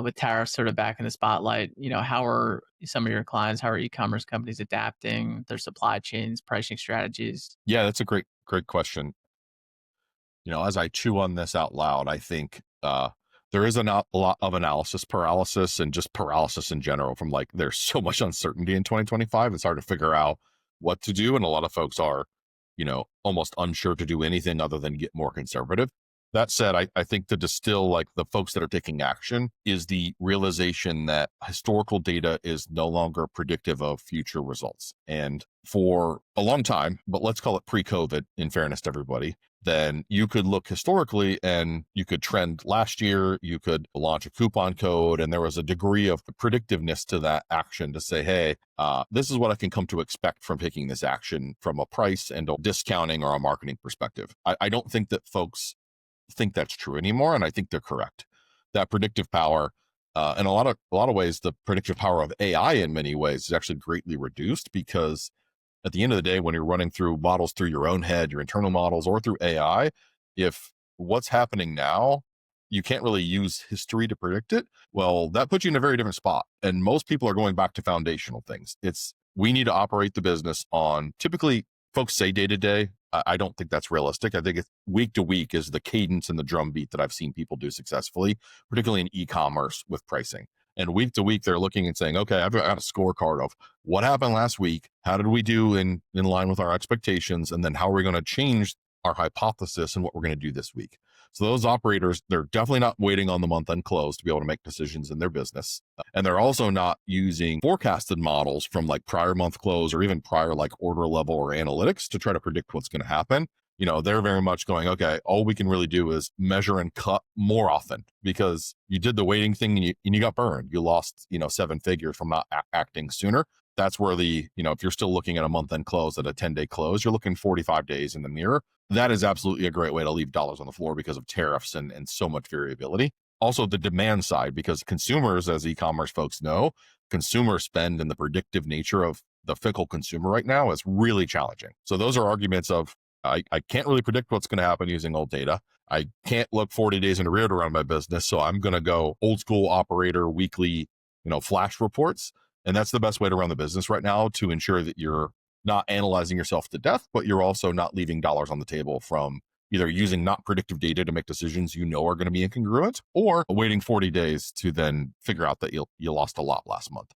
with tariffs sort of back in the spotlight, how are some of your clients, how are e-commerce companies adapting their supply chains, pricing strategies? Yeah, that's a great question. As I chew on this out loud, I think there is a lot of analysis paralysis and just paralysis in general from like there's so much uncertainty in 2025. It's hard to figure out what to do. And a lot of folks are, almost unsure to do anything other than get more conservative. That said, I think to distill like the folks that are taking action is the realization that historical data is no longer predictive of future results. And for a long time, but let's call it pre-COVID, in fairness to everybody, then you could look historically and you could trend last year, you could launch a coupon code, and there was a degree of predictiveness to that action to say, hey, this is what I can come to expect from taking this action from a price and a discounting or a marketing perspective. I don't think that folks think that's true anymore, and I think they're correct. That predictive power, in a lot of ways, the predictive power of AI in many ways is actually greatly reduced because at the end of the day, when you're running through models through your own head, your internal models, or through AI, if what's happening now, you can't really use history to predict it, well, that puts you in a very different spot. And most people are going back to foundational things. We need to operate the business on typically folks say day to day. I don't think that's realistic. I think it's week to week is the cadence and the drumbeat that I've seen people do successfully, particularly in e-commerce with pricing. And week to week, they're looking and saying, okay, I've got a scorecard of what happened last week. How did we do in line with our expectations? And then how are we going to change our hypothesis and what we're going to do this week? So those operators, they're definitely not waiting on the month end close to be able to make decisions in their business. And they're also not using forecasted models from like prior month close or even prior like order level or analytics to try to predict what's going to happen. They're very much going, okay, all we can really do is measure and cut more often because you did the waiting thing and you got burned. You lost, 7 figures from not acting sooner. That's where if you're still looking at a month end close at a 10-day close, you're looking 45 days in the mirror. That is absolutely a great way to leave dollars on the floor because of tariffs and so much variability. Also the demand side, because consumers, as e-commerce folks know, consumer spend and the predictive nature of the fickle consumer right now is really challenging. So those are arguments of, I can't really predict what's going to happen using old data. I can't look 40 days in arrear to run my business. So I'm going to go old school operator weekly, flash reports. And that's the best way to run the business right now to ensure that you're not analyzing yourself to death, but you're also not leaving dollars on the table from either using not predictive data to make decisions are going to be incongruent or waiting 40 days to then figure out that you lost a lot last month.